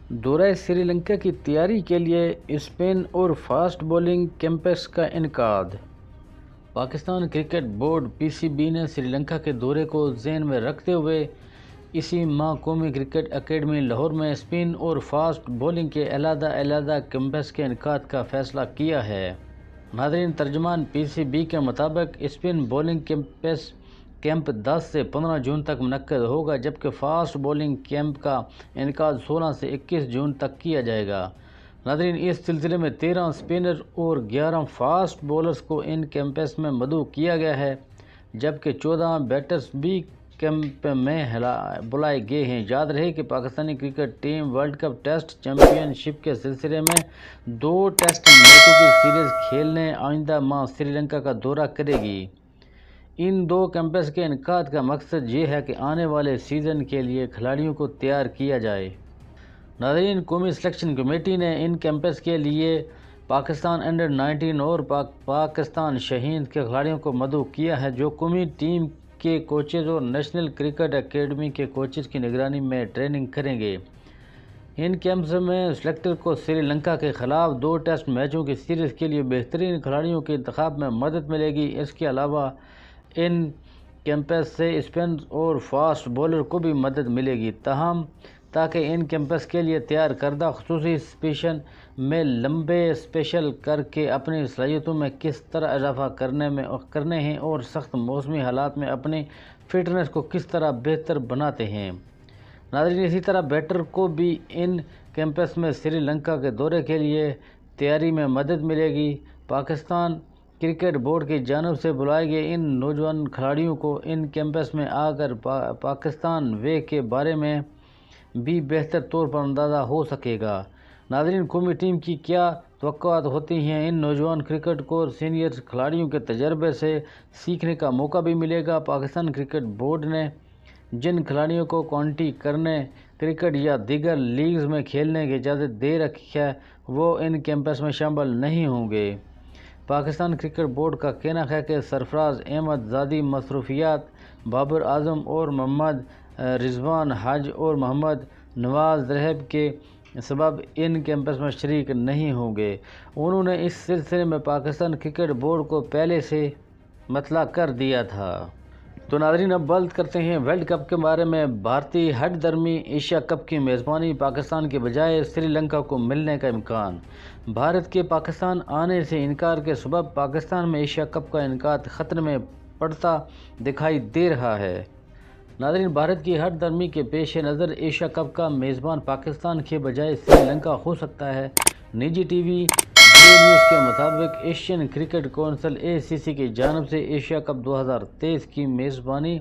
دورہ سری لنکا کی تیاری کے لیے اسپن اور فاسٹ بولنگ کیمپس کا انعقاد۔ پاکستان کرکٹ بورڈ (PCB) نے سری لنکا کے دورے کو ذہن میں رکھتے ہوئے اسی ماہ قومی کرکٹ اکیڈمی لاہور میں اسپن اور فاسٹ بولنگ کے علیحدہ کیمپس کے انعقاد کا فیصلہ کیا ہے۔ ناظرین، ترجمان PCB کے مطابق اسپن بولنگ کیمپ 10 سے 15 جون تک منعقد ہوگا، جبکہ فاسٹ بولنگ کیمپ کا انعقاد 16 سے 21 جون تک کیا جائے گا۔ ناظرین، اس سلسلے میں 13 اسپنر اور 11 فاسٹ بولرز کو ان کیمپس میں مدعو کیا گیا ہے، جبکہ 14 بیٹرز بھی کیمپ میں بلائے گئے ہیں۔ یاد رہے کہ Pakistani cricket team world cup test championship کے سلسلے میں 2 ٹیسٹ میچوں کی سیریز کھیلنے آئندہ ماہ سری لنکا کا دورہ کرے گی۔ ان 2 کیمپس کے انعقاد کا مقصد یہ ہے کہ آنے والے سیزن کے لیے کھلاڑیوں کو تیار کیا جائے۔ ناظرین، قومی سلیکشن کمیٹی نے ان کیمپس کے لیے پاکستان انڈر-19 اور پاکستان شاہین کے کھلاڑیوں کو مدعو کیا ہے، جو قومی ٹیم کے کوچز اور نیشنل کرکٹ اکیڈمی کے کوچز کی نگرانی میں ٹریننگ کریں گے۔ ان کیمپس میں سلیکٹر کو سری لنکا کے خلاف 2 ٹیسٹ میچوں کی سیریز کے لیے بہترین کھلاڑیوں کے انتخاب میں مدد ملے گی۔ اس کے علاوہ ان کیمپس سے اسپنر اور فاسٹ بولر کو بھی مدد ملے گی، تاکہ ان کیمپس کے لیے تیار کردہ خصوصی سیشن میں لمبے اسپیل کر کے اپنی صلاحیتوں میں کس طرح اضافہ کرنے ہیں اور سخت موسمی حالات میں اپنی فٹنس کو کس طرح بہتر بناتے ہیں۔ ناظرین، اسی طرح بیٹر کو بھی ان کیمپس میں سری لنکا کے دورے کے لیے تیاری میں مدد ملے گی۔ پاکستان کرکٹ بورڈ کی جانب سے بلائے گئے ان نوجوان کھلاڑیوں کو ان کیمپس میں آ کر پاکستان وے کے بارے میں بھی بہتر طور پر اندازہ ہو سکے گا۔ ناظرین، قومی ٹیم کی کیا توقعات ہوتی ہیں؟ ان نوجوان کرکٹ کو سینئر کھلاڑیوں کے تجربے سے سیکھنے کا موقع بھی ملے گا۔ پاکستان کرکٹ بورڈ نے جن کھلاڑیوں کو کاؤنٹی کرکٹ یا دیگر لیگز میں کھیلنے کی اجازت دے رکھی ہے، وہ ان کیمپس میں شامل نہیں ہوں گے۔ پاکستان کرکٹ بورڈ کا کہنا ہے کہ سرفراز احمد زادی مصروفیات، بابر اعظم اور محمد رضوان حج اور محمد نواز رحب کے سبب ان کیمپس میں شریک نہیں ہوں گے۔ انہوں نے اس سلسلے میں پاکستان کرکٹ بورڈ کو پہلے سے مطلع کر دیا تھا۔ تو ناظرین، اب بات کرتے ہیں ورلڈ کپ کے بارے میں۔ بھارتی ہٹ درمی ایشیا کپ کی میزبانی پاکستان کے بجائے سری لنکا کو ملنے کا امکان۔ بھارت کے پاکستان آنے سے انکار کے سبب پاکستان میں ایشیا کپ کا انعقاد خطرے میں پڑتا دکھائی دے رہا ہے۔ ناظرین، بھارت کی ہٹ درمی کے پیش نظر ایشیا کپ کا میزبان پاکستان کے بجائے سری لنکا ہو سکتا ہے۔ نجی ٹی وی نیوز کے مطابق ایشین کرکٹ کونسل ACC کی جانب سے ایشیا کپ 2023 کی میزبانی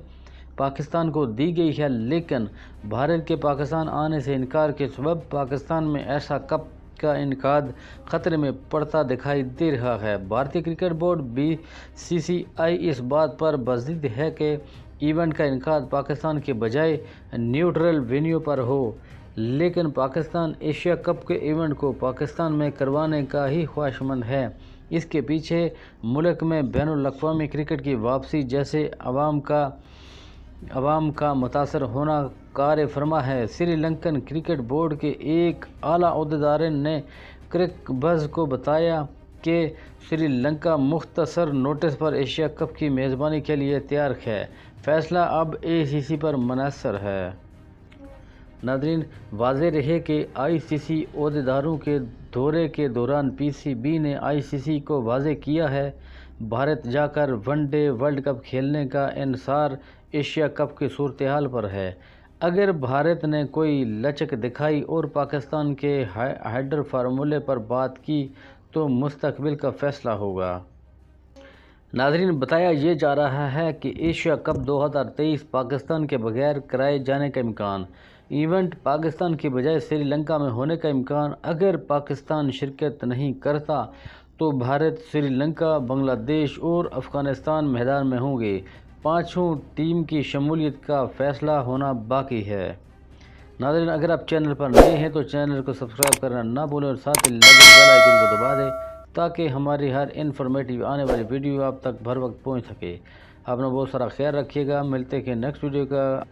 پاکستان کو دی گئی ہے، لیکن بھارت کے پاکستان آنے سے انکار کے سبب پاکستان میں ایسا کپ کا انعقاد خطرے میں پڑتا دکھائی دے رہا ہے۔ بھارتی کرکٹ بورڈ BCCI اس بات پر بضد ہے کہ ایونٹ کا انعقاد پاکستان کے بجائے نیوٹرل وینیو پر ہو، لیکن پاکستان ایشیا کپ کے ایونٹ کو پاکستان میں کروانے کا ہی خواہشمند ہے۔ اس کے پیچھے ملک میں بین الاقوامی کرکٹ کی واپسی جیسے عوام کا متاثر ہونا کار فرما ہے۔ سری لنکن کرکٹ بورڈ کے ایک اعلیٰ عہدیدار نے کرکبز کو بتایا کہ سری لنکا مختصر نوٹس پر ایشیا کپ کی میزبانی کے لیے تیار ہے۔ فیصلہ اب ACC پر منحصر ہے۔ ناظرین، واضح رہے کہ ICC عہدیداروں کے دورے کے دوران PCB نے ICC کو واضح کیا ہے، بھارت جا کر ون ڈے ورلڈ کپ کھیلنے کا انحصار ایشیا کپ کی صورتحال پر ہے۔ اگر بھارت نے کوئی لچک دکھائی اور پاکستان کے ہائیڈر فارمولے پر بات کی تو مستقبل کا فیصلہ ہوگا۔ ناظرین، بتایا یہ جا رہا ہے کہ ایشیا کپ 2023 پاکستان کے بغیر کرائے جانے کا امکان۔ ایونٹ پاکستان کے بجائے سری لنکا میں ہونے کا امکان۔ اگر پاکستان شرکت نہیں کرتا تو بھارت، سری لنکا، بنگلہ دیش اور افغانستان میدان میں ہوں گے۔ 5ویں ٹیم کی شمولیت کا فیصلہ ہونا باقی ہے۔ ناظرین، اگر آپ چینل پر نئے ہیں تو چینل کو سبسکرائب کرنا نہ بھولیں اور ساتھ ہی لگے بیل آئیکن کو دبا دیں تاکہ ہماری ہر انفارمیٹیو آنے والی ویڈیو آپ تک بھر وقت پہنچ سکے۔ آپ نے بہت سارا خیال رکھیے گا۔ ملتے ہیں نیکسٹ ویڈیو کا